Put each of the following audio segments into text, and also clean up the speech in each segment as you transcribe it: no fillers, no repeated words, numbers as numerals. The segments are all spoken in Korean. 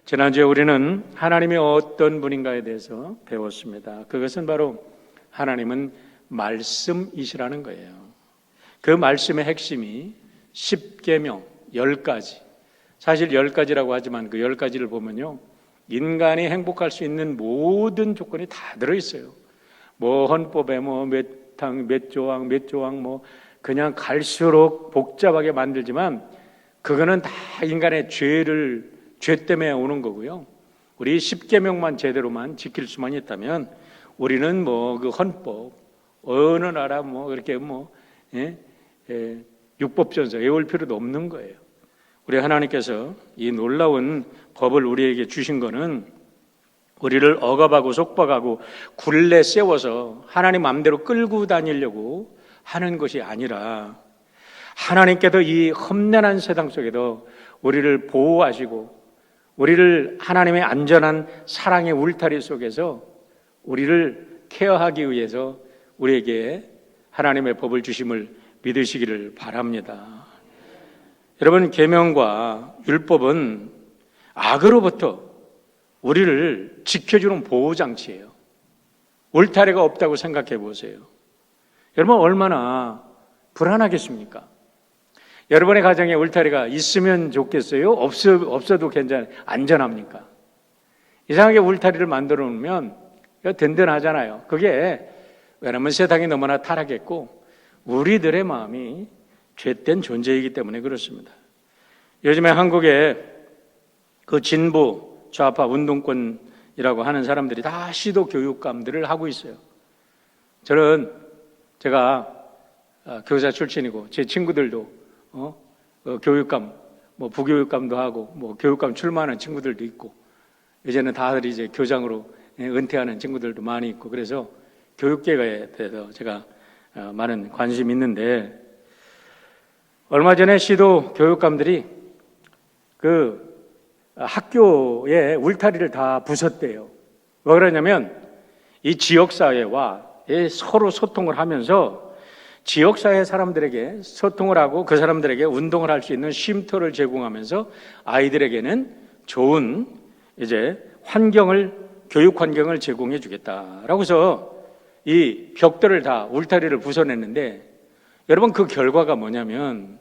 지난주에 우리는 하나님이 어떤 분인가에 대해서 배웠습니다. 그것은 바로 하나님은 말씀이시라는 거예요. 그 말씀의 핵심이 10계명, 10가지. 사실 10가지라고 하지만 그 10가지를 보면요, 인간이 행복할 수 있는 모든 조건이 다 들어있어요. 뭐 헌법에 뭐 몇 조항 뭐 그냥 갈수록 복잡하게 만들지만 그거는 다 인간의 죄 때문에 오는 거고요. 우리 10계명만 제대로만 지킬 수만 있다면 우리는 뭐 그 헌법 어느 나라 뭐 그렇게 육법전서 외울 필요도 없는 거예요. 우리 하나님께서 이 놀라운 법을 우리에게 주신 거는 우리를 억압하고 속박하고 굴레 세워서 하나님 마음대로 끌고 다니려고 하는 것이 아니라 하나님께도 이 험난한 세상 속에도 우리를 보호하시고 우리를 하나님의 안전한 사랑의 울타리 속에서 우리를 케어하기 위해서 우리에게 하나님의 법을 주심을 믿으시기를 바랍니다. 여러분, 계명과 율법은 악으로부터 우리를 지켜주는 보호장치예요. 울타리가 없다고 생각해 보세요. 여러분, 얼마나 불안하겠습니까? 여러분의 가정에 울타리가 있으면 좋겠어요? 없어도 안전합니까? 이상하게 울타리를 만들어 놓으면 든든하잖아요. 그게 왜냐하면 세상이 너무나 타락했고 우리들의 마음이 죄된 존재이기 때문에 그렇습니다. 요즘에 한국에 그 진보 좌파 운동권이라고 하는 사람들이 다 시도 교육감들을 하고 있어요. 제가 교사 출신이고 제 친구들도 교육감, 뭐 부교육감도 하고 뭐 교육감 출마하는 친구들도 있고 이제는 다들 이제 교장으로 은퇴하는 친구들도 많이 있고 그래서 교육계에 대해서 제가 많은 관심이 있는데 얼마 전에 시도 교육감들이 그 학교에 울타리를 다 부쉈대요. 왜 그러냐면 이 지역사회와 서로 소통을 하면서 지역사회 사람들에게 소통을 하고 그 사람들에게 운동을 할 수 있는 쉼터를 제공하면서 아이들에게는 좋은 교육 환경을 제공해 주겠다라고 해서 이 벽들을 다 울타리를 부숴냈는데 여러분, 그 결과가 뭐냐면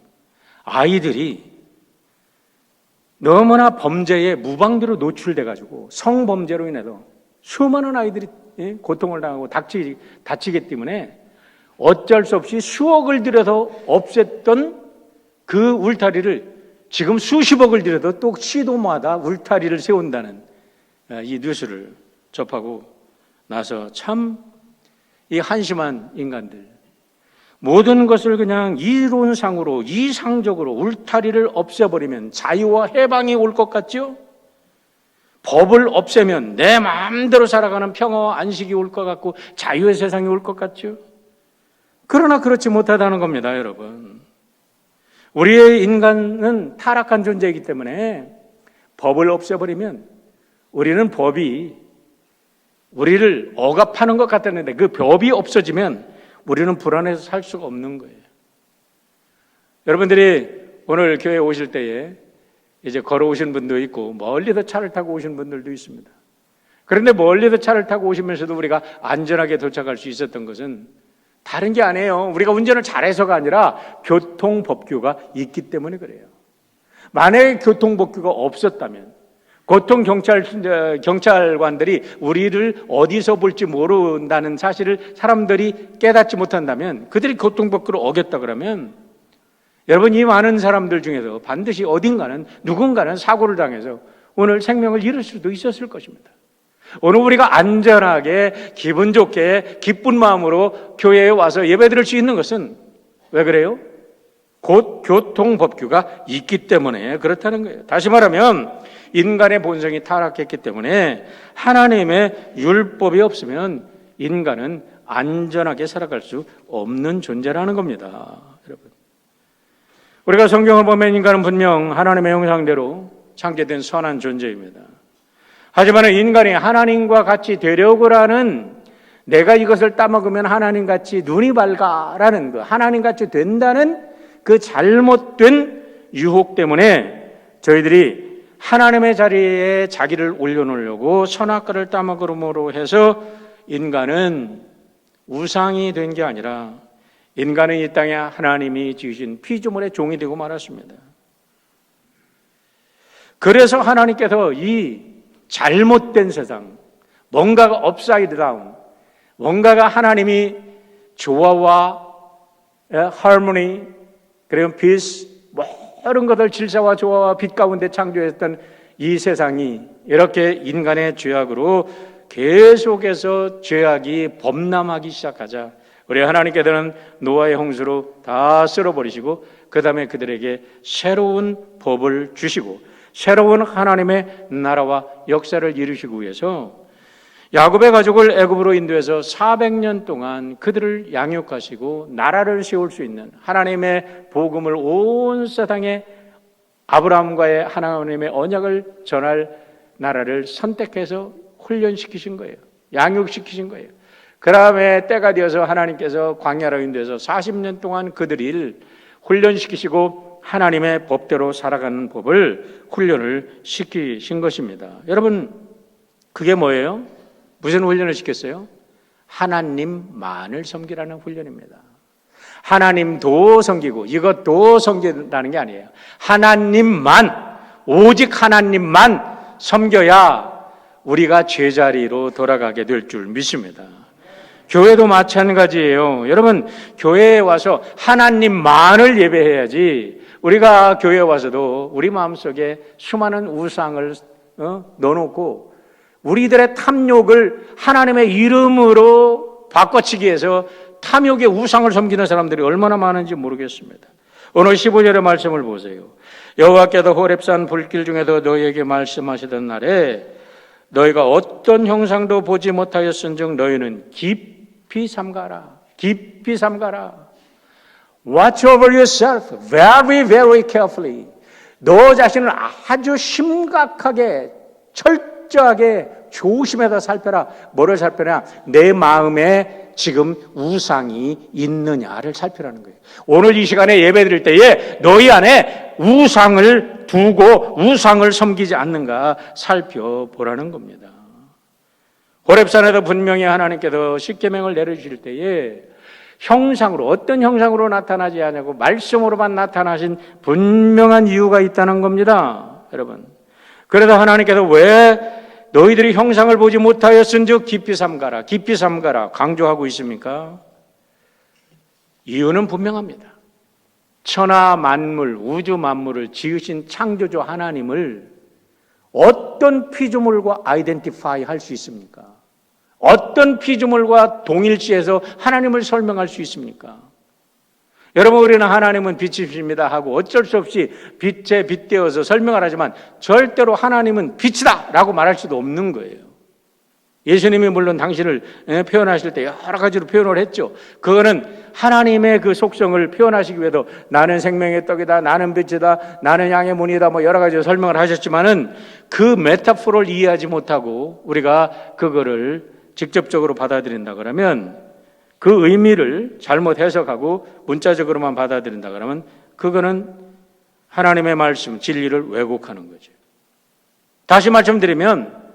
아이들이 너무나 범죄에 무방비로 노출돼가지고 성범죄로 인해서 수많은 아이들이 고통을 당하고 다치기 때문에 어쩔 수 없이 수억을 들여서 없앴던 그 울타리를 지금 수십억을 들여도 또 시도마다 울타리를 세운다는 이 뉴스를 접하고 나서 참 이 한심한 인간들, 모든 것을 그냥 이론상으로 이상적으로 울타리를 없애버리면 자유와 해방이 올 것 같죠? 법을 없애면 내 마음대로 살아가는 평화와 안식이 올 것 같고 자유의 세상이 올 것 같죠? 그러나 그렇지 못하다는 겁니다, 여러분. 우리의 인간은 타락한 존재이기 때문에 법을 없애버리면 우리는 법이 우리를 억압하는 것 같았는데 그 법이 없어지면 우리는 불안해서 살 수가 없는 거예요. 여러분들이 오늘 교회에 오실 때에 이제 걸어오신 분도 있고 멀리서 차를 타고 오신 분들도 있습니다. 그런데 멀리서 차를 타고 오시면서도 우리가 안전하게 도착할 수 있었던 것은 다른 게 아니에요. 우리가 운전을 잘해서가 아니라 교통법규가 있기 때문에 그래요. 만약에 교통법규가 없었다면 경찰관들이 우리를 어디서 볼지 모른다는 사실을 사람들이 깨닫지 못한다면 그들이 교통법규를 어겼다 그러면 여러분, 이 많은 사람들 중에서 반드시 누군가는 사고를 당해서 오늘 생명을 잃을 수도 있었을 것입니다. 오늘 우리가 안전하게 기분 좋게 기쁜 마음으로 교회에 와서 예배드릴 수 있는 것은 왜 그래요? 곧 교통법규가 있기 때문에 그렇다는 거예요. 다시 말하면 인간의 본성이 타락했기 때문에 하나님의 율법이 없으면 인간은 안전하게 살아갈 수 없는 존재라는 겁니다. 여러분, 우리가 성경을 보면 인간은 분명 하나님의 형상대로 창조된 선한 존재입니다. 하지만 인간이 하나님과 같이 되려고 하는 내가 이것을 따먹으면 하나님같이 눈이 밝아라는 거, 하나님같이 된다는 그 잘못된 유혹 때문에 저희들이 하나님의 자리에 자기를 올려놓으려고 선악과를 따먹음으로 해서 인간은 우상이 된 게 아니라 인간은 이 땅에 하나님이 지으신 피조물의 종이 되고 말았습니다. 그래서 하나님께서 이 잘못된 세상, 뭔가가 업사이드 다운, 뭔가가 하나님이 조화와 하모니, 그리고 피스, 모든 것을 질서와 조화와 빛 가운데 창조했던 이 세상이 이렇게 인간의 죄악으로 계속해서 죄악이 범람하기 시작하자 우리 하나님께서는 노아의 홍수로 다 쓸어버리시고 그 다음에 그들에게 새로운 법을 주시고 새로운 하나님의 나라와 역사를 이루시기 위해서 야곱의 가족을 애굽으로 인도해서 400년 동안 그들을 양육하시고 나라를 세울 수 있는 하나님의 복음을 온 세상에 아브라함과의 하나님의 언약을 전할 나라를 선택해서 훈련시키신 거예요. 양육시키신 거예요. 그 다음에 때가 되어서 하나님께서 광야로 인도해서 40년 동안 그들을 훈련시키시고 하나님의 법대로 살아가는 법을 훈련을 시키신 것입니다. 여러분, 그게 뭐예요? 무슨 훈련을 시켰어요? 하나님만을 섬기라는 훈련입니다. 하나님도 섬기고 이것도 섬긴다는 게 아니에요. 하나님만, 오직 하나님만 섬겨야 우리가 제자리로 돌아가게 될 줄 믿습니다. 교회도 마찬가지예요. 여러분, 교회에 와서 하나님만을 예배해야지 우리가 교회에 와서도 우리 마음속에 수많은 우상을 넣어놓고 우리들의 탐욕을 하나님의 이름으로 바꿔치기 위해서 탐욕의 우상을 섬기는 사람들이 얼마나 많은지 모르겠습니다. 오늘 15절의 말씀을 보세요. 여호와께서 호렙산 불길 중에서 너희에게 말씀하시던 날에 너희가 어떤 형상도 보지 못하였은즉 너희는 깊이 삼가라. 깊이 삼가라. Watch over yourself very, very carefully. 너 자신을 아주 심각하게 철저하게 조심해서 살펴라. 뭐를 살펴라? 내 마음에 지금 우상이 있느냐를 살펴라는 거예요. 오늘 이 시간에 예배 드릴 때에 너희 안에 우상을 두고 우상을 섬기지 않는가 살펴보라는 겁니다. 호렙산에도 분명히 하나님께서 십계명을 내려주실 때에 형상으로, 어떤 형상으로 나타나지 않냐고 말씀으로만 나타나신 분명한 이유가 있다는 겁니다. 여러분, 그래서 하나님께서 왜 너희들이 형상을 보지 못하였은즉 깊이 삼가라, 깊이 삼가라 강조하고 있습니까? 이유는 분명합니다. 천하 만물, 우주 만물을 지으신 창조주 하나님을 어떤 피조물과 아이덴티파이 할 수 있습니까? 어떤 피조물과 동일시해서 하나님을 설명할 수 있습니까? 여러분, 우리는 하나님은 빛이십니다 하고 어쩔 수 없이 빛에 빗대어서 설명을 하지만 절대로 하나님은 빛이다 라고 말할 수도 없는 거예요. 예수님이 물론 당신을 표현하실 때 여러 가지로 표현을 했죠. 그거는 하나님의 그 속성을 표현하시기 위해서 나는 생명의 떡이다, 나는 빛이다, 나는 양의 문이다, 뭐 여러 가지로 설명을 하셨지만은 그 메타포를 이해하지 못하고 우리가 그거를 직접적으로 받아들인다 그러면 그 의미를 잘못 해석하고 문자적으로만 받아들인다 그러면 그거는 하나님의 말씀, 진리를 왜곡하는 거죠. 다시 말씀드리면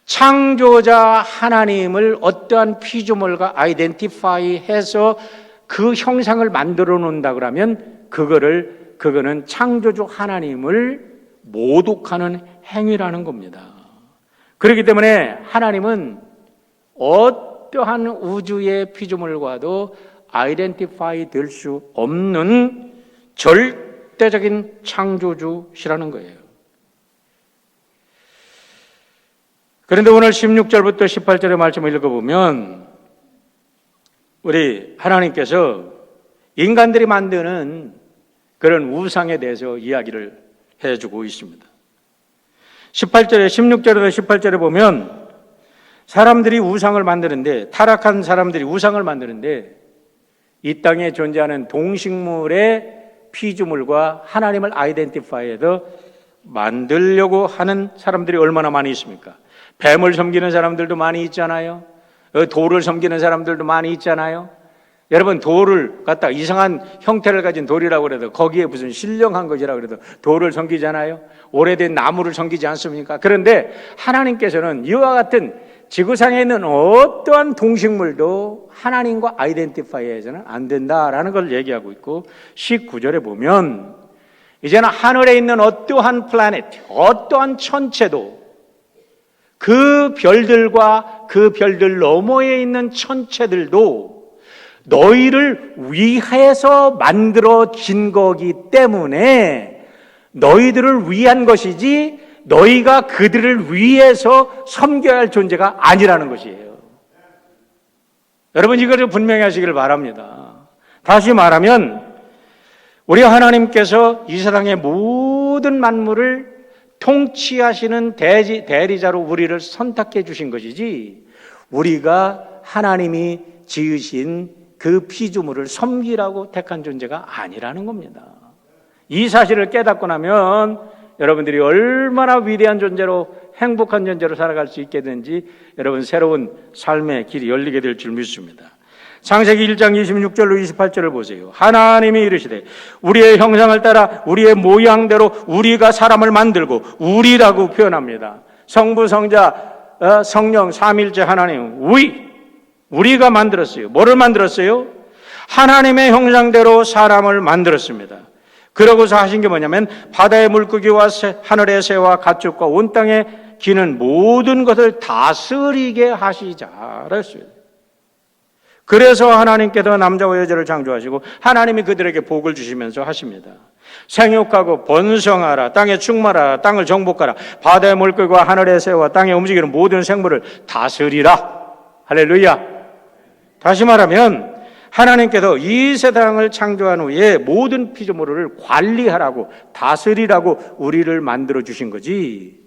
창조자 하나님을 어떠한 피조물과 아이덴티파이 해서 그 형상을 만들어 놓는다 그러면 그거는 창조주 하나님을 모독하는 행위라는 겁니다. 그렇기 때문에 하나님은 어떠한 우주의 피조물과도 아이덴티파이 될 수 없는 절대적인 창조주시라는 거예요. 그런데 오늘 16절부터 18절의 말씀을 읽어보면 우리 하나님께서 인간들이 만드는 그런 우상에 대해서 이야기를 해주고 있습니다. 16절에서 18절에 보면 사람들이 우상을 만드는데, 타락한 사람들이 우상을 만드는데 이 땅에 존재하는 동식물의 피조물과 하나님을 아이덴티파이해서 만들려고 하는 사람들이 얼마나 많이 있습니까? 뱀을 섬기는 사람들도 많이 있잖아요. 돌을 섬기는 사람들도 많이 있잖아요. 여러분, 돌을 갖다 이상한 형태를 가진 돌이라고 그래도 거기에 무슨 신령한 것이라고 그래도 돌을 섬기잖아요. 오래된 나무를 섬기지 않습니까? 그런데 하나님께서는 이와 같은 지구상에 있는 어떠한 동식물도 하나님과 아이덴티파이해서는 안 된다라는 걸 얘기하고 있고, 19절에 보면 이제는 하늘에 있는 어떠한 플래닛, 어떠한 천체도 그 별들과 그 별들 너머에 있는 천체들도 너희를 위해서 만들어진 거기 때문에 너희들을 위한 것이지 너희가 그들을 위해서 섬겨야 할 존재가 아니라는 것이에요. 여러분, 이걸 분명히 하시기를 바랍니다. 다시 말하면 우리 하나님께서 이 세상의 모든 만물을 통치하시는 대리자로 우리를 선택해 주신 것이지 우리가 하나님이 지으신 그 피조물을 섬기라고 택한 존재가 아니라는 겁니다. 이 사실을 깨닫고 나면 여러분들이 얼마나 위대한 존재로, 행복한 존재로 살아갈 수 있게 되는지 여러분 새로운 삶의 길이 열리게 될 줄 믿습니다. 창세기 1장 26절로 28절을 보세요. 하나님이 이르시되 우리의 형상을 따라 우리의 모양대로 우리가 사람을 만들고, 우리라고 표현합니다. 성부, 성자, 성령 삼일째 하나님, 우리가 만들었어요. 뭐를 만들었어요? 하나님의 형상대로 사람을 만들었습니다. 그러고서 하신 게 뭐냐면 바다의 물고기와 하늘의 새와 가축과 온 땅에 기는 모든 것을 다스리게 하시자 그랬어요. 그래서 하나님께서 남자와 여자를 창조하시고 하나님이 그들에게 복을 주시면서 하십니다. 생육하고 번성하라, 땅에 충만하라, 땅을 정복하라, 바다의 물고기와 하늘의 새와 땅에 움직이는 모든 생물을 다스리라. 할렐루야. 다시 말하면 하나님께서 이 세상을 창조한 후에 모든 피조물을 관리하라고, 다스리라고 우리를 만들어 주신 거지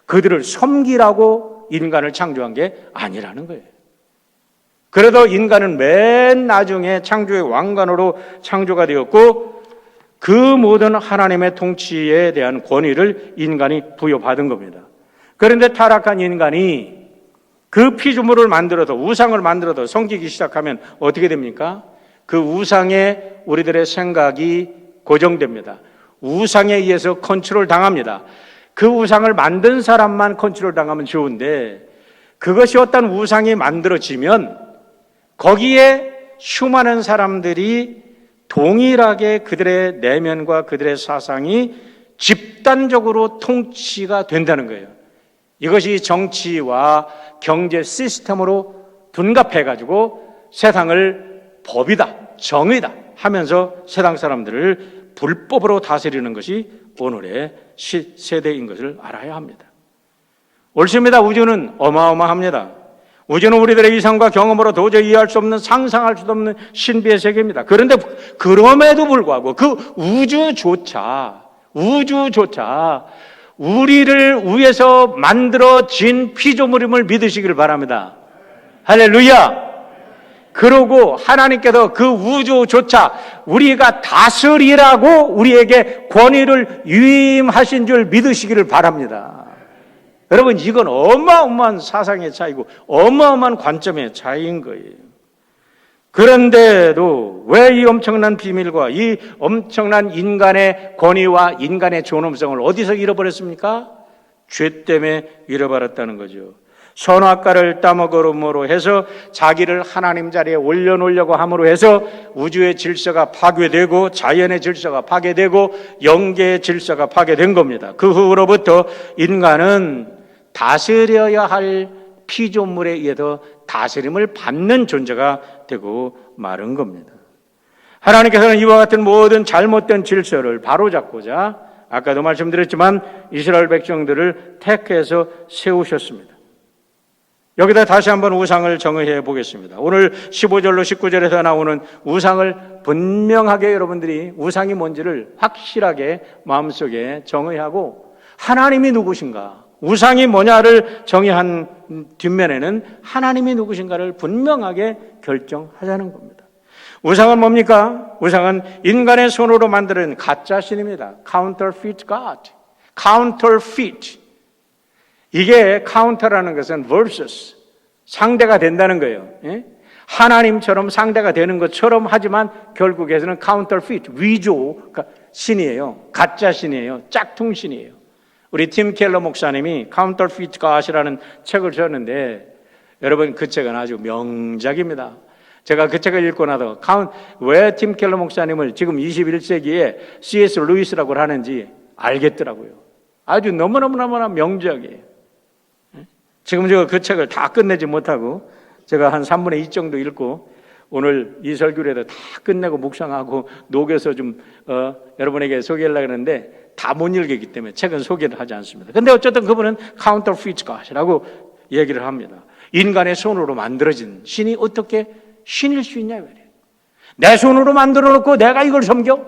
그들을 섬기라고 인간을 창조한 게 아니라는 거예요. 그래도 인간은 맨 나중에 창조의 왕관으로 창조가 되었고 그 모든 하나님의 통치에 대한 권위를 인간이 부여받은 겁니다. 그런데 타락한 인간이 그 피조물을 만들어도, 우상을 만들어도 섬기기 시작하면 어떻게 됩니까? 그 우상에 우리들의 생각이 고정됩니다. 우상에 의해서 컨트롤 당합니다. 그 우상을 만든 사람만 컨트롤 당하면 좋은데 그것이 어떤 우상이 만들어지면 거기에 수많은 사람들이 동일하게 그들의 내면과 그들의 사상이 집단적으로 통치가 된다는 거예요. 이것이 정치와 경제 시스템으로 둔갑해가지고 세상을 법이다, 정의다 하면서 세상 사람들을 불법으로 다스리는 것이 오늘의 세대인 것을 알아야 합니다. 옳습니다. 우주는 어마어마합니다. 우주는 우리들의 이상과 경험으로 도저히 이해할 수 없는, 상상할 수도 없는 신비의 세계입니다. 그런데 그럼에도 불구하고 그 우주조차 우리를 위해서 만들어진 피조물임을 믿으시기를 바랍니다. 할렐루야. 그러고 하나님께서 그 우주조차 우리가 다스리라고 우리에게 권위를 위임하신 줄 믿으시기를 바랍니다. 여러분, 이건 어마어마한 사상의 차이고 어마어마한 관점의 차이인 거예요. 그런데도 왜 이 엄청난 비밀과 이 엄청난 인간의 권위와 인간의 존엄성을 어디서 잃어버렸습니까? 죄 때문에 잃어버렸다는 거죠. 선악과를 따먹음으로 해서 자기를 하나님 자리에 올려놓으려고 함으로 해서 우주의 질서가 파괴되고 자연의 질서가 파괴되고 영계의 질서가 파괴된 겁니다. 그 후로부터 인간은 다스려야 할 피조물에 의해서 다스림을 받는 존재가 되고 마른 겁니다. 하나님께서는 이와 같은 모든 잘못된 질서를 바로잡고자 아까도 말씀드렸지만 이스라엘 백성들을 택해서 세우셨습니다. 여기다 다시 한번 우상을 정의해 보겠습니다. 오늘 15절로 19절에서 나오는 우상을 분명하게 여러분들이 우상이 뭔지를 확실하게 마음속에 정의하고 하나님이 누구신가, 우상이 뭐냐를 정의한 뒷면에는 하나님이 누구신가를 분명하게 결정하자는 겁니다. 우상은 뭡니까? 우상은 인간의 손으로 만드는 가짜 신입니다. Counterfeit God. Counterfeit. 이게 counter라는 것은 versus, 상대가 된다는 거예요. 예? 하나님처럼 상대가 되는 것처럼 하지만 결국에서는 counterfeit, 위조 신이에요. 가짜 신이에요. 짝퉁 신이에요. 우리 팀 켈러 목사님이 counterfeit God이라는 책을 썼는데 여러분 그 책은 아주 명작입니다. 제가 그 책을 읽고 나서 왜 팀 켈러 목사님을 지금 21세기에 C.S. 루이스라고 하는지 알겠더라고요. 아주 너무너무나 명작이에요. 지금 제가 그 책을 다 끝내지 못하고 제가 한 3분의 2 정도 읽고 오늘 이 설교라도 다 끝내고 묵상하고 녹여서 좀 여러분에게 소개하려고 하는데 다 못 읽기 때문에 책은 소개를 하지 않습니다. 근데 어쨌든 그분은 counterfeit God이라고 얘기를 합니다. 인간의 손으로 만들어진 신이 어떻게 신일 수 있냐 말이에요. 내 손으로 만들어 놓고 내가 이걸 섬겨?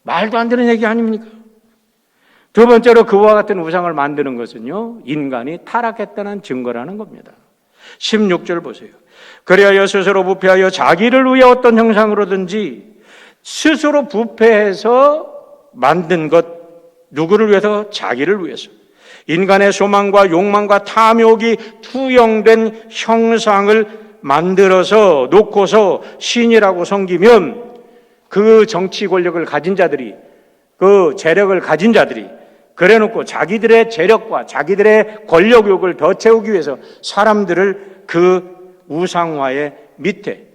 말도 안 되는 얘기 아닙니까? 두 번째로 그와 같은 우상을 만드는 것은요, 인간이 타락했다는 증거라는 겁니다. 16절 보세요. 그리하여 스스로 부패하여 자기를 위해 어떤 형상으로든지 스스로 부패해서 만든 것, 누구를 위해서? 자기를 위해서. 인간의 소망과 욕망과 탐욕이 투영된 형상을 만들어서 놓고서 신이라고 섬기면 그 정치 권력을 가진 자들이, 그 재력을 가진 자들이 그래놓고 자기들의 재력과 자기들의 권력욕을 더 채우기 위해서 사람들을 그 우상화의 밑에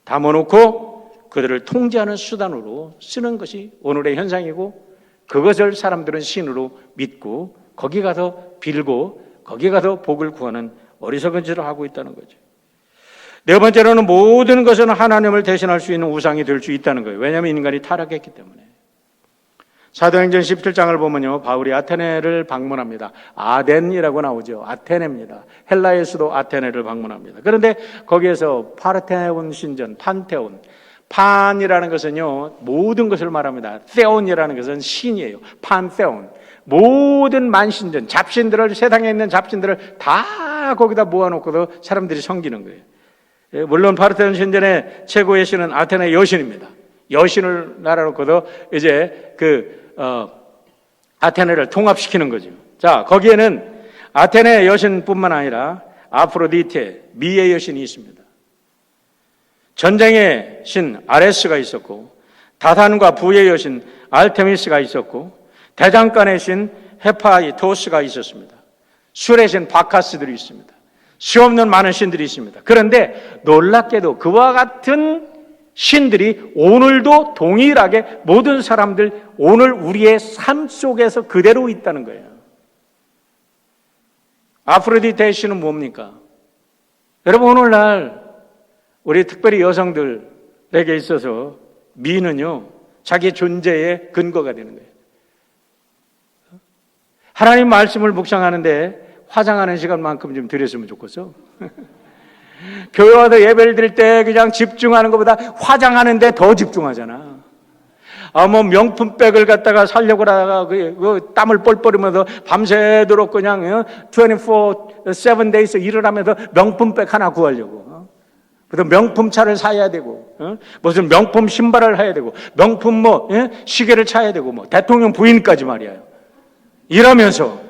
담아놓고 그들을 통제하는 수단으로 쓰는 것이 오늘의 현상이고, 그것을 사람들은 신으로 믿고 거기 가서 빌고 거기 가서 복을 구하는 어리석은 짓을 하고 있다는 거죠. 네 번째로는 모든 것은 하나님을 대신할 수 있는 우상이 될 수 있다는 거예요. 왜냐하면 인간이 타락했기 때문에. 사도행전 17장을 보면요, 바울이 아테네를 방문합니다. 아덴이라고 나오죠. 아테네입니다. 헬라의 수도 아테네를 방문합니다. 그런데 거기에서 파르테논 신전, 판테온, 판이라는 것은요, 모든 것을 말합니다. 세온이라는 것은 신이에요. 판세온. 모든 만신전, 잡신들을, 세상에 있는 잡신들을 다 거기다 모아놓고도 사람들이 섬기는 거예요. 물론 파르테논 신전의 최고의 신은 아테네 여신입니다. 여신을 날아놓고도 이제 아테네를 통합시키는 거죠. 자, 거기에는 아테네 여신뿐만 아니라 아프로디테, 미의 여신이 있습니다. 전쟁의 신 아레스가 있었고, 다산과 부의 여신 알테미스가 있었고, 대장간의 신 헤파이토스가 있었습니다. 술의 신 바카스들이 있습니다. 수없는 많은 신들이 있습니다. 그런데 놀랍게도 그와 같은 신들이 오늘도 동일하게 모든 사람들 오늘 우리의 삶 속에서 그대로 있다는 거예요. 아프로디테의 신은 뭡니까? 여러분, 오늘날 우리 특별히 여성들에게 있어서 미는요, 자기 존재의 근거가 되는 거예요. 하나님 말씀을 묵상하는데 화장하는 시간만큼 좀 드렸으면 좋겠어. 교회 와서 예배를 드릴 때 그냥 집중하는 것보다 화장하는데 더 집중하잖아. 뭐 명품백을 갖다가 사려고 하다가 그 땀을 뻘뻘 흘리면서 밤새도록 그냥 24/7 days 일을 하면서 명품백 하나 구하려고. 그래서 명품 차를 사야 되고, 무슨 명품 신발을 사야 되고, 명품 시계를 차야 되고, 대통령 부인까지 말이에요. 이러면서,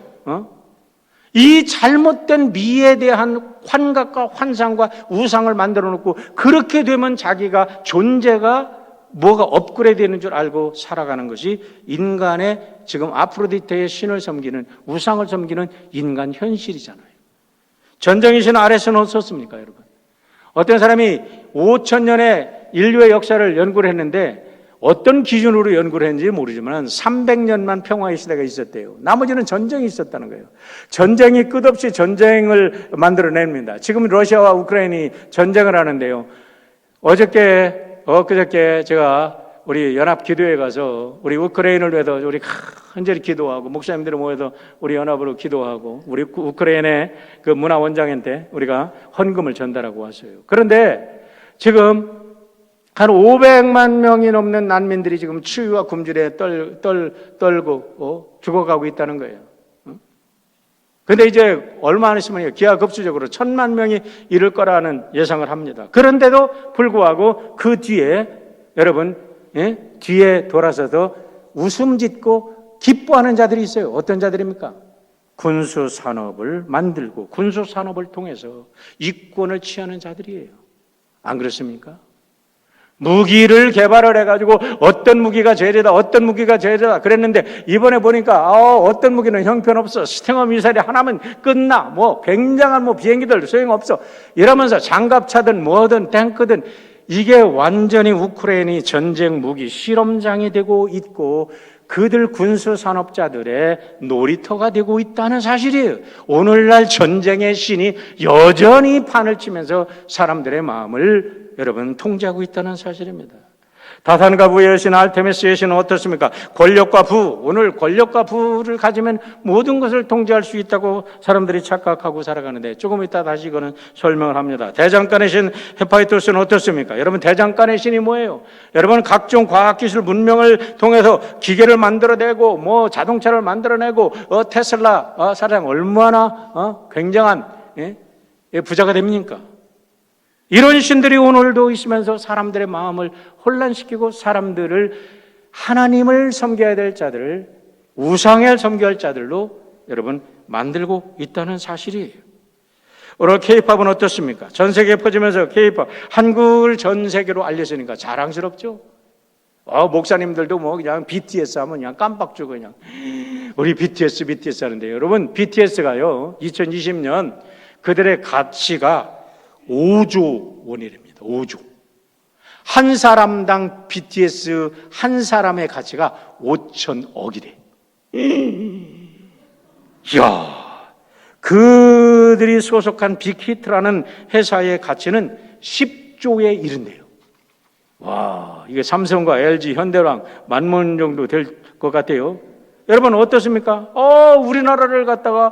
이 잘못된 미에 대한 환각과 환상과 우상을 만들어 놓고 그렇게 되면 자기가 존재가 뭐가 업그레이드 되는 줄 알고 살아가는 것이 인간의 지금 아프로디테의 신을 섬기는, 우상을 섬기는 인간 현실이잖아요. 전쟁의 신 아레스는 어떻습니까, 여러분? 어떤 사람이 5,000년의 인류의 역사를 연구를 했는데 어떤 기준으로 연구를 했는지 모르지만 300년만 평화의 시대가 있었대요. 나머지는 전쟁이 있었다는 거예요. 전쟁이 끝없이 전쟁을 만들어냅니다. 지금 러시아와 우크라이나이 전쟁을 하는데요. 엊그저께 제가 우리 연합 기도회 가서 우리 우크라이나를 위해서 우리 간절히 기도하고, 목사님들을 모여서 우리 연합으로 기도하고, 우리 우크라이나의 그 문화원장한테 우리가 헌금을 전달하고 왔어요. 그런데 지금 한 500만 명이 넘는 난민들이 지금 추위와 굶주리에 떨고 죽어가고 있다는 거예요. 그런데 이제 얼마 안 있으면 기하급수적으로 1,000만 명이 이를 거라는 예상을 합니다. 그런데도 불구하고 그 뒤에 여러분, 뒤에 돌아서서 웃음 짓고 기뻐하는 자들이 있어요. 어떤 자들입니까? 군수산업을 만들고 군수산업을 통해서 이권을 취하는 자들이에요. 안 그렇습니까? 무기를 개발을 해가지고 어떤 무기가 제일이다, 어떤 무기가 제일이다 그랬는데 이번에 보니까 어떤 무기는 형편없어. 스팅어 미사일이 하나면 끝나. 뭐 굉장한 비행기들 소용없어. 이러면서 장갑차든 뭐든 탱크든 이게 완전히 우크라이나 전쟁 무기 실험장이 되고 있고 그들 군수산업자들의 놀이터가 되고 있다는 사실이에요. 오늘날 전쟁의 신이 여전히 판을 치면서 사람들의 마음을 여러분 통제하고 있다는 사실입니다. 다산과 부의 여신 아르테미스 여신은 어떻습니까? 권력과 부, 오늘 권력과 부를 가지면 모든 것을 통제할 수 있다고 사람들이 착각하고 살아가는데 조금 이따 다시 이거는 설명을 합니다. 대장간의 신 헤파이토스는 어떻습니까? 여러분 대장간의 신이 뭐예요? 여러분 각종 과학기술 문명을 통해서 기계를 만들어내고 자동차를 만들어내고 테슬라 사장 얼마나 굉장한 부자가 됩니까? 이런 신들이 오늘도 있으면서 사람들의 마음을 혼란시키고 사람들을 하나님을 섬겨야 될 자들을 우상을 섬겨야 할 자들로 여러분 만들고 있다는 사실이에요. 오늘 K-팝은 어떻습니까? 전 세계에 퍼지면서 K-팝, 한국을 전 세계로 알려지니까 자랑스럽죠? 목사님들도 그냥 BTS 하면 그냥 깜빡 주고 그냥 우리 BTS 하는데 여러분 BTS가요 2020년 그들의 가치가 5조 원이랍니다. 5조. 한 사람당 BTS 한 사람의 가치가 5천억이래. 이야, 그들이 소속한 빅히트라는 회사의 가치는 10조에 이른대요. 와, 이게 삼성과 LG, 현대랑 만문 정도 될 것 같아요. 여러분 어떻습니까? 우리나라를 갖다가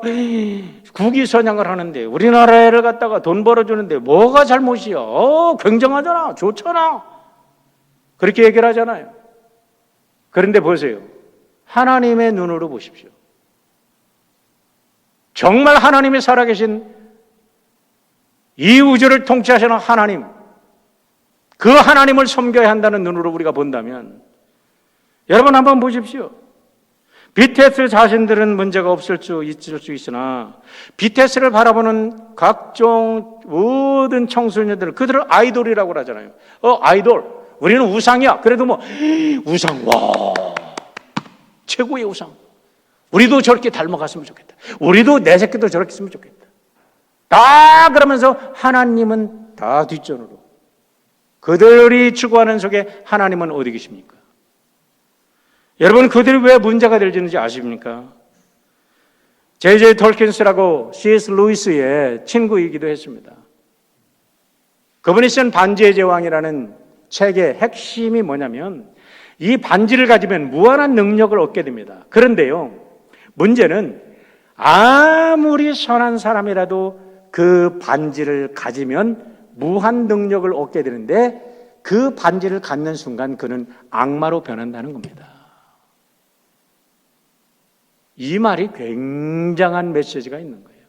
국위선양을 하는데 우리나라를 갖다가 돈 벌어주는데 뭐가 잘못이야? 굉장하잖아, 좋잖아. 그렇게 얘기를 하잖아요. 그런데 보세요. 하나님의 눈으로 보십시오. 정말 하나님이 살아계신 이 우주를 통치하시는 하나님, 그 하나님을 섬겨야 한다는 눈으로 우리가 본다면 여러분 한번 보십시오. BTS 자신들은 문제가 있을 수 있으나 BTS를 바라보는 각종 모든 청소년들은 그들을 아이돌이라고 하잖아요. 아이돌. 우리는 우상이야. 그래도 우상. 와. 최고의 우상. 우리도 저렇게 닮아갔으면 좋겠다. 우리도 내 새끼도 저렇게 했으면 좋겠다. 다 그러면서 하나님은 다 뒷전으로. 그들이 추구하는 속에 하나님은 어디 계십니까? 여러분 그들이 왜 문제가 되는지 아십니까? J.J. 톨킨스라고 C.S. 루이스의 친구이기도 했습니다. 그분이 쓴 반지의 제왕이라는 책의 핵심이 뭐냐면 이 반지를 가지면 무한한 능력을 얻게 됩니다. 그런데요, 문제는 아무리 선한 사람이라도 그 반지를 가지면 무한 능력을 얻게 되는데 그 반지를 갖는 순간 그는 악마로 변한다는 겁니다. 이 말이 굉장한 메시지가 있는 거예요.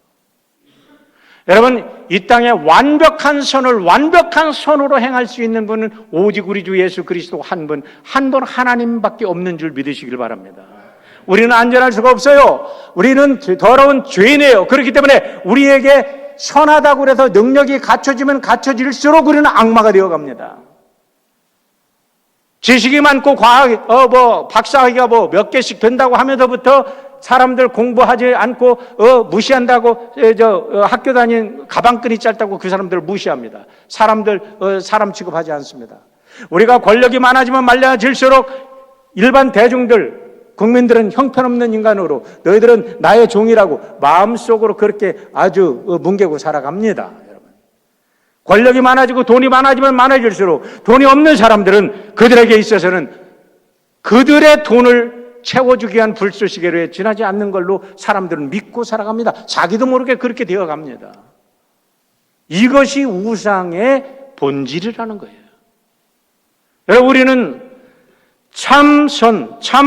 여러분, 이 땅에 완벽한 선으로 행할 수 있는 분은 오직 우리 주 예수 그리스도 한 분 하나님밖에 없는 줄 믿으시길 바랍니다. 우리는 안전할 수가 없어요. 우리는 더러운 죄인이에요. 그렇기 때문에 우리에게 선하다고 해서 능력이 갖춰지면 갖춰질수록 우리는 악마가 되어갑니다. 지식이 많고 박사학위가 몇 개씩 된다고 하면서부터 사람들 공부하지 않고 무시한다고 학교 다닌 가방끈이 짧다고 그 사람들을 무시합니다. 사람 취급하지 않습니다. 우리가 권력이 많아지면 많아질수록 일반 대중들 국민들은 형편없는 인간으로 너희들은 나의 종이라고 마음속으로 그렇게 아주 뭉개고 살아갑니다. 여러분, 권력이 많아지고 돈이 많아지면 많아질수록 돈이 없는 사람들은 그들에게 있어서는 그들의 돈을 채워주기 위한 불쏘시개로에 지나지 않는 걸로 사람들은 믿고 살아갑니다. 자기도 모르게 그렇게 되어갑니다. 이것이 우상의 본질이라는 거예요. 여러분, 우리는 참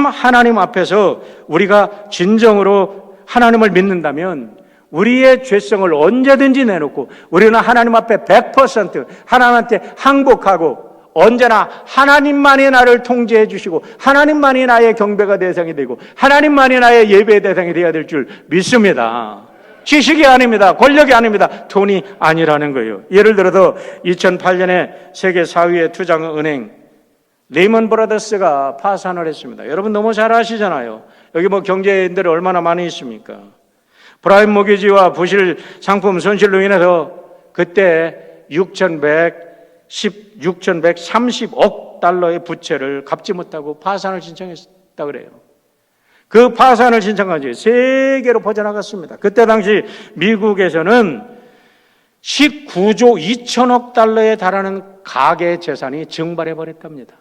하나님 앞에서 우리가 진정으로 하나님을 믿는다면 우리의 죄성을 언제든지 내놓고 우리는 하나님 앞에 100% 하나님한테 항복하고 언제나 하나님만이 나를 통제해 주시고 하나님만이 나의 경배가 대상이 되고 하나님만이 나의 예배의 대상이 되어야 될 줄 믿습니다. 지식이 아닙니다. 권력이 아닙니다. 돈이 아니라는 거예요. 예를 들어서 2008년에 세계 4위의 투자은행 레이먼 브라더스가 파산을 했습니다. 여러분 너무 잘 아시잖아요. 여기 뭐 경제인들이 얼마나 많이 있습니까? 프라임 모기지와 부실 상품 손실로 인해서 그때 6,130억 달러의 부채를 갚지 못하고 파산을 신청했다 그래요. 그 파산을 신청한 지 세계로 퍼져나갔습니다. 그때 당시 미국에서는 19조 2천억 달러에 달하는 가계 재산이 증발해 버렸답니다.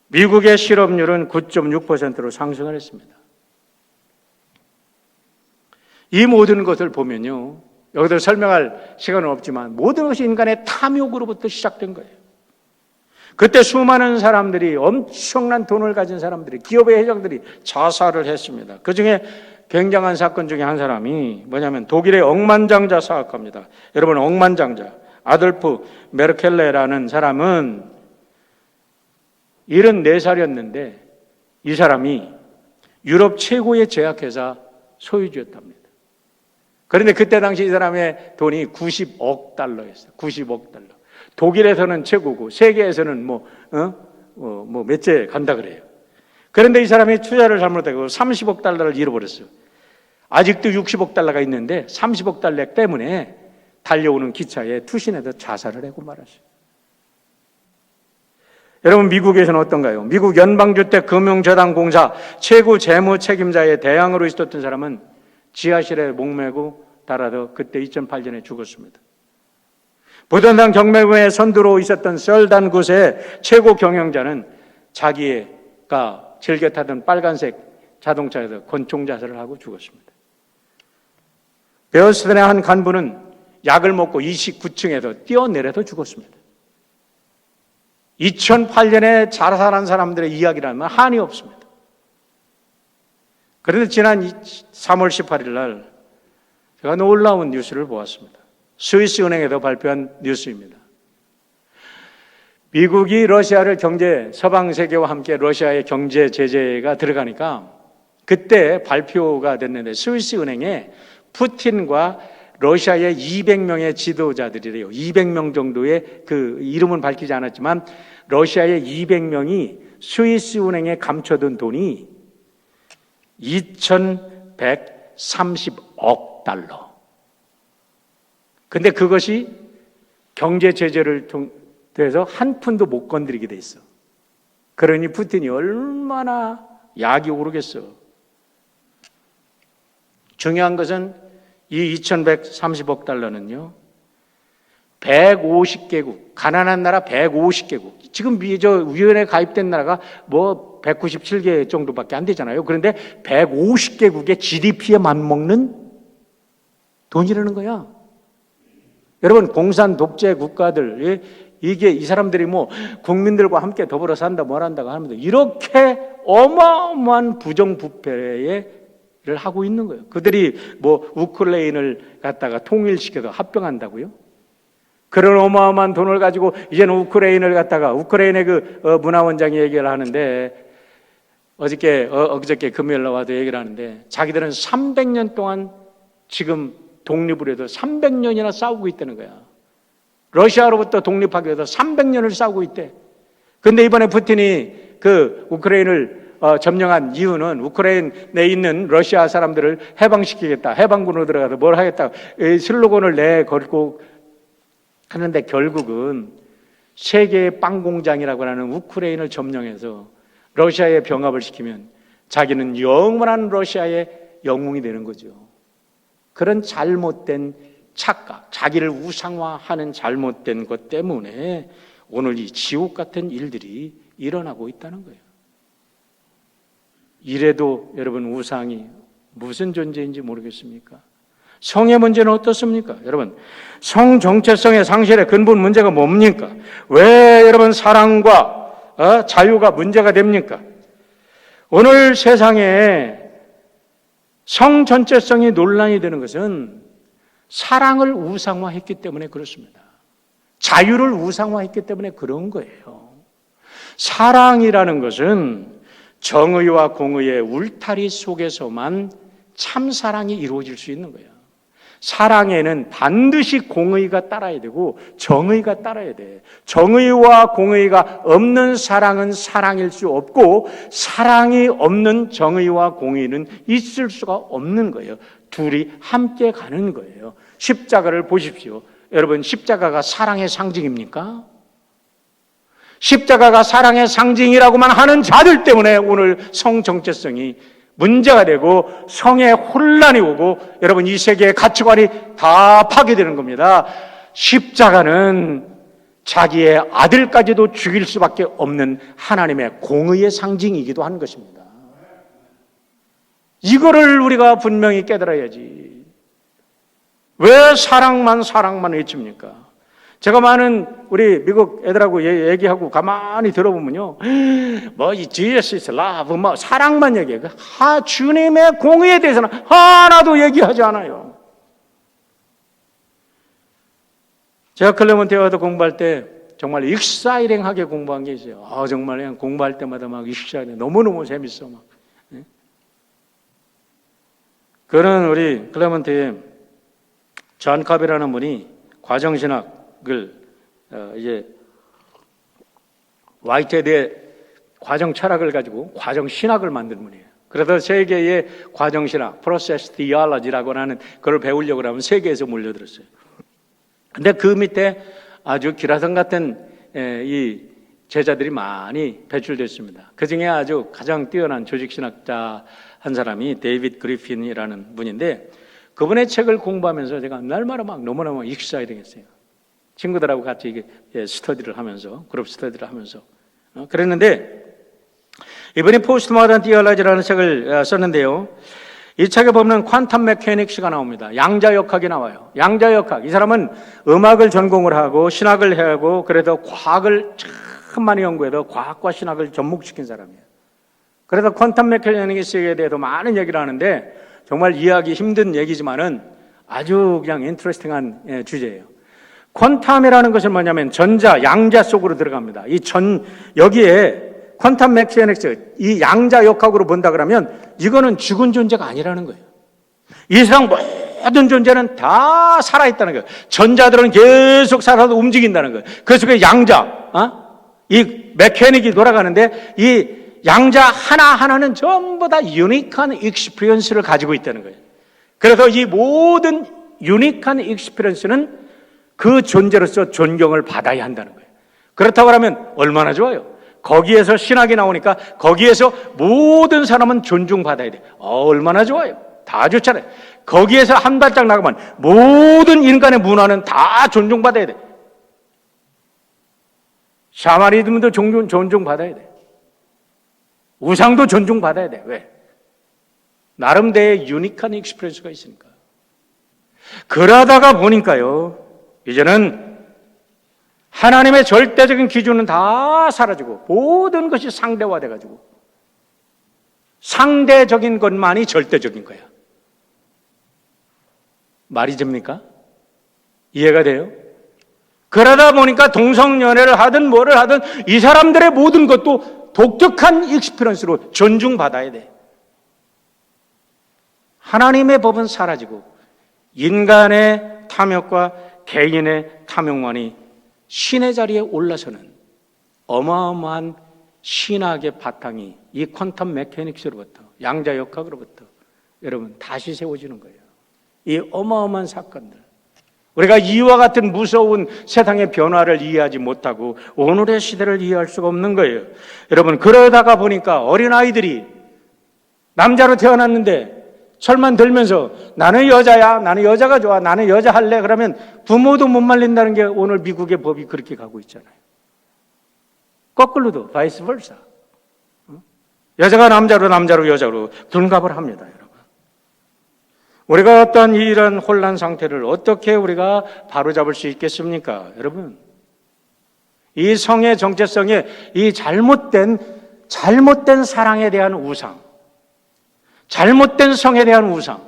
미국의 실업률은 9.6%로 상승을 했습니다. 이 모든 것을 보면요, 여기서 설명할 시간은 없지만 모든 것이 인간의 탐욕으로부터 시작된 거예요. 그때 수많은 사람들이, 엄청난 돈을 가진 사람들이, 기업의 회장들이 자살을 했습니다. 그중에 굉장한 사건 중에 한 사람이 뭐냐면 독일의 억만장자 사학가입니다. 여러분, 억만장자 아돌프 메르켈레라는 사람은 74살이었는데 이 사람이 유럽 최고의 제약회사 소유주였답니다. 그런데 그때 당시 이 사람의 돈이 90억 달러였어요. 90억 달러. 독일에서는 최고고 세계에서는 몇째 간다 그래요. 그런데 이 사람이 투자를 잘못하고 30억 달러를 잃어버렸어요. 아직도 60억 달러가 있는데 30억 달러 때문에 달려오는 기차에 투신해서 자살을 하고 말았어요. 여러분, 미국에서는 어떤가요? 미국 연방주택금융저당공사 최고 재무 책임자의 대항으로 있었던 사람은 지하실에 목매고 달아서 그때 2008년에 죽었습니다. 부동산 경매부의 선두로 있었던 썰단 굿의 최고 경영자는 자기가 즐겨 타던 빨간색 자동차에서 권총자살을 하고 죽었습니다. 베어스턴의 한 간부는 약을 먹고 29층에서 뛰어내려서 죽었습니다. 2008년에 자살한 사람들의 이야기라면 한이 없습니다. 그런데 지난 3월 18일 날 제가 놀라운 뉴스를 보았습니다. 스위스 은행에서 발표한 뉴스입니다. 미국이 러시아를 서방 세계와 함께 러시아의 경제 제재가 들어가니까 그때 발표가 됐는데 스위스 은행에 푸틴과 러시아의 200명의 지도자들이래요. 200명 정도의 그 이름은 밝히지 않았지만 러시아의 200명이 스위스 은행에 감춰둔 돈이 2,130억 달러. 근데 그것이 경제 제재를 통해서 한 푼도 못 건드리게 돼 있어. 그러니 푸틴이 얼마나 약이 오르겠어. 중요한 것은 이 2,130억 달러는요, 150개국, 가난한 나라 150개국, 지금 위원회에 가입된 나라가 뭐 197개 정도밖에 안 되잖아요. 그런데 150개국의 GDP에 맞먹는 돈이라는 거야. 여러분, 공산 독재 국가들, 이게 이 사람들이 뭐 국민들과 함께 더불어 산다, 뭘 한다고 합니다. 이렇게 어마어마한 부정부패를 하고 있는 거예요. 그들이 뭐 우크라이나를 갖다가 통일시켜서 합병한다고요? 그런 어마어마한 돈을 가지고 이제는 우크라이나를 갖다가 우크라이나의 문화원장이 얘기를 하는데 어저께 금요일 나와서 얘기를 하는데 자기들은 300년 동안 지금 독립을 해도 300년이나 싸우고 있다는 거야. 러시아로부터 독립하기 위해서 300년을 싸우고 있대. 근데 이번에 푸틴이 그 우크라이나를 점령한 이유는 우크라이나에 있는 러시아 사람들을 해방시키겠다. 해방군으로 들어가서 뭘 하겠다. 이 슬로건을 내걸고 하는데 결국은 세계의 빵 공장이라고 하는 우크라이나를 점령해서 러시아에 병합을 시키면 자기는 영원한 러시아의 영웅이 되는 거죠. 그런 잘못된 착각, 자기를 우상화하는 잘못된 것 때문에 오늘 이 지옥 같은 일들이 일어나고 있다는 거예요. 이래도 여러분, 우상이 무슨 존재인지 모르겠습니까? 성의 문제는 어떻습니까? 여러분, 성 정체성의 상실의 근본 문제가 뭡니까? 왜 여러분 사랑과 자유가 문제가 됩니까? 오늘 세상에 성 전체성이 논란이 되는 것은 사랑을 우상화했기 때문에 그렇습니다. 자유를 우상화했기 때문에 그런 거예요. 사랑이라는 것은 정의와 공의의 울타리 속에서만 참 사랑이 이루어질 수 있는 거예요. 사랑에는 반드시 공의가 따라야 되고 정의가 따라야 돼. 정의와 공의가 없는 사랑은 사랑일 수 없고, 사랑이 없는 정의와 공의는 있을 수가 없는 거예요. 둘이 함께 가는 거예요. 십자가를 보십시오. 여러분, 십자가가 사랑의 상징입니까? 십자가가 사랑의 상징이라고만 하는 자들 때문에 오늘 성 정체성이 문제가 되고 성에 혼란이 오고, 여러분, 이 세계의 가치관이 다 파괴되는 겁니다. 십자가는 자기의 아들까지도 죽일 수밖에 없는 하나님의 공의의 상징이기도 한 것입니다. 이거를 우리가 분명히 깨달아야지. 왜 사랑만 외칩니까? 제가 많은 우리 미국 애들하고 얘기하고 가만히 들어보면요, 뭐 이 Jesus is love, 뭐 사랑만 얘기해. 주님의 공의에 대해서는 하나도 얘기하지 않아요. 제가 클레몬트에 와서 공부할 때 정말 익사이링하게 공부한 게 있어요. 정말 그냥 공부할 때마다 막 익사이링, 너무너무 재밌어 막. 그는 우리 클레몬트에 존 카비라는 분이 과정신학을 이제 화이트헤드의 과정 철학을 가지고 과정 신학을 만든 분이에요. 그래서 세계의 과정신학, 프로세스 디올로지라고 하는 그걸 배우려고 하면 세계에서 몰려들었어요. 근데 그 밑에 아주 기라성 같은 이 제자들이 많이 배출됐습니다. 그 중에 아주 가장 뛰어난 조직신학자 한 사람이 데이빗 그리핀이라는 분인데, 그분의 책을 공부하면서 제가 날마다 막 너무너무 익사이딩했어요. 친구들하고 같이 이게 스터디를 하면서, 그룹 스터디를 하면서 그랬는데, 이번에 포스트 모던 디올로지라는 책을 썼는데요, 이 책에 보면 퀀텀 메케닉스가 나옵니다. 양자역학이 나와요. 양자역학. 이 사람은 음악을 전공을 하고 신학을 해야 하고, 그래서 과학을 참 많이 연구해서 과학과 신학을 접목시킨 사람이에요. 그래서 퀀텀 메케닉스에 대해서 많은 얘기를 하는데, 정말 이해하기 힘든 얘기지만은 아주 그냥 인트레스팅한 주제예요. 퀀텀이라는 것은 뭐냐면 전자, 양자 속으로 들어갑니다. 여기에 퀀텀 메케닉스, 이 양자역학으로 본다 그러면 이거는 죽은 존재가 아니라는 거예요. 이 세상 모든 존재는 다 살아있다는 거예요. 전자들은 계속 살아서 움직인다는 거예요. 그래서 그 양자, 이 메케닉이 돌아가는데, 이 양자 하나하나는 전부 다 유니크한 익스피리언스를 가지고 있다는 거예요. 그래서 이 모든 유니크한 익스피리언스는 그 존재로서 존경을 받아야 한다는 거예요. 그렇다고 하면 얼마나 좋아요. 거기에서 신학이 나오니까 거기에서 모든 사람은 존중받아야 돼. 얼마나 좋아요. 다 좋잖아요. 거기에서 한 발짝 나가면 모든 인간의 문화는 다 존중받아야 돼. 샤머니즘도 존중받아야 돼. 우상도 존중받아야 돼. 왜? 나름대로의 유니크한 익스프레스가 있으니까. 그러다가 보니까요, 이제는 하나님의 절대적인 기준은 다 사라지고 모든 것이 상대화돼가지고 상대적인 것만이 절대적인 거야. 말이 됩니까? 이해가 돼요? 그러다 보니까 동성연애를 하든 뭐를 하든 이 사람들의 모든 것도 독특한 익스피리언스로 존중받아야 돼. 하나님의 법은 사라지고 인간의 탐욕과 개인의 탐욕만이 신의 자리에 올라서는 어마어마한 신학의 바탕이 이 퀀텀 메케닉스로부터, 양자역학으로부터 여러분 다시 세워지는 거예요. 이 어마어마한 사건들, 우리가 이와 같은 무서운 세상의 변화를 이해하지 못하고 오늘의 시대를 이해할 수가 없는 거예요. 여러분, 그러다가 보니까 어린아이들이 남자로 태어났는데 철만 들면서 나는 여자야, 나는 여자가 좋아, 나는 여자 할래, 그러면 부모도 못 말린다는 게 오늘 미국의 법이 그렇게 가고 있잖아요. 거꾸로도 바이스 벌사, 여자가 남자로, 남자로 여자로 둔갑을 합니다. 여러분, 우리가 어떤 이런 혼란 상태를 어떻게 우리가 바로잡을 수 있겠습니까? 여러분, 이 성의 정체성에 이 잘못된 사랑에 대한 우상, 잘못된 성에 대한 우상,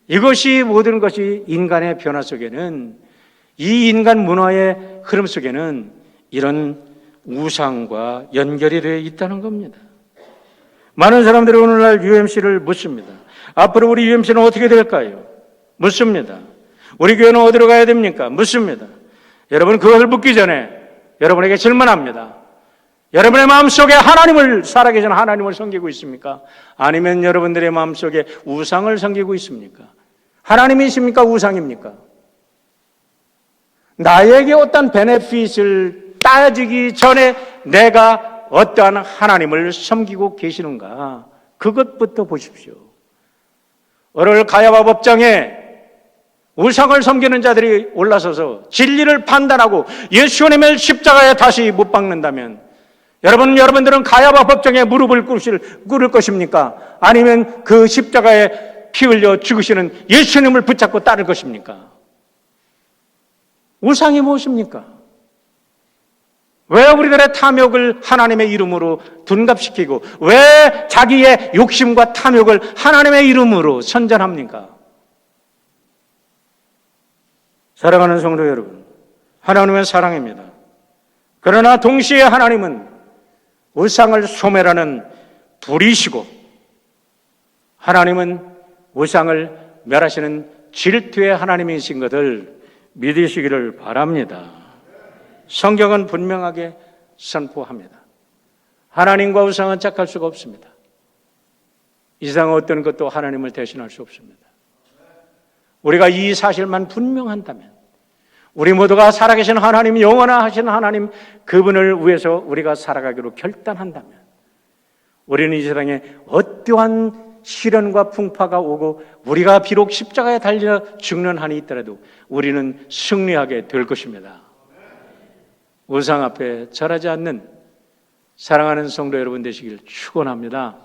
이것이 모든 것이 인간의 변화 속에는, 이 인간 문화의 흐름 속에는 이런 우상과 연결이 되어 있다는 겁니다. 많은 사람들이 오늘날 UMC를 묻습니다. 앞으로 우리 UMC는 어떻게 될까요? 묻습니다. 우리 교회는 어디로 가야 됩니까? 묻습니다. 여러분, 그것을 묻기 전에 여러분에게 질문합니다. 여러분의 마음속에 하나님을, 살아계신 하나님을 섬기고 있습니까? 아니면 여러분들의 마음속에 우상을 섬기고 있습니까? 하나님이십니까? 우상입니까? 나에게 어떤 베네핏을 따지기 전에 내가 어떠한 하나님을 섬기고 계시는가? 그것부터 보십시오. 오늘 가야바 법정에 우상을 섬기는 자들이 올라서서 진리를 판단하고 예수님을 십자가에 다시 못 박는다면 여러분들은 가야바 법정에 무릎을 꿇을 것입니까? 아니면 그 십자가에 피 흘려 죽으시는 예수님을 붙잡고 따를 것입니까? 우상이 무엇입니까? 왜 우리들의 탐욕을 하나님의 이름으로 둔갑시키고 왜 자기의 욕심과 탐욕을 하나님의 이름으로 선전합니까? 사랑하는 성도 여러분, 하나님은 사랑입니다. 그러나 동시에 하나님은 우상을 소멸하는 불이시고 하나님은 우상을 멸하시는 질투의 하나님이신 것을 믿으시기를 바랍니다. 성경은 분명하게 선포합니다. 하나님과 우상은 짝할 수가 없습니다. 이상 어떤 것도 하나님을 대신할 수 없습니다. 우리가 이 사실만 분명한다면 우리 모두가 살아계신 하나님, 영원하신 하나님, 그분을 위해서 우리가 살아가기로 결단한다면 우리는 이 세상에 어떠한 시련과 풍파가 오고 우리가 비록 십자가에 달려 죽는 한이 있더라도 우리는 승리하게 될 것입니다. 우상 앞에 절하지 않는 사랑하는 성도 여러분 되시길 축원합니다.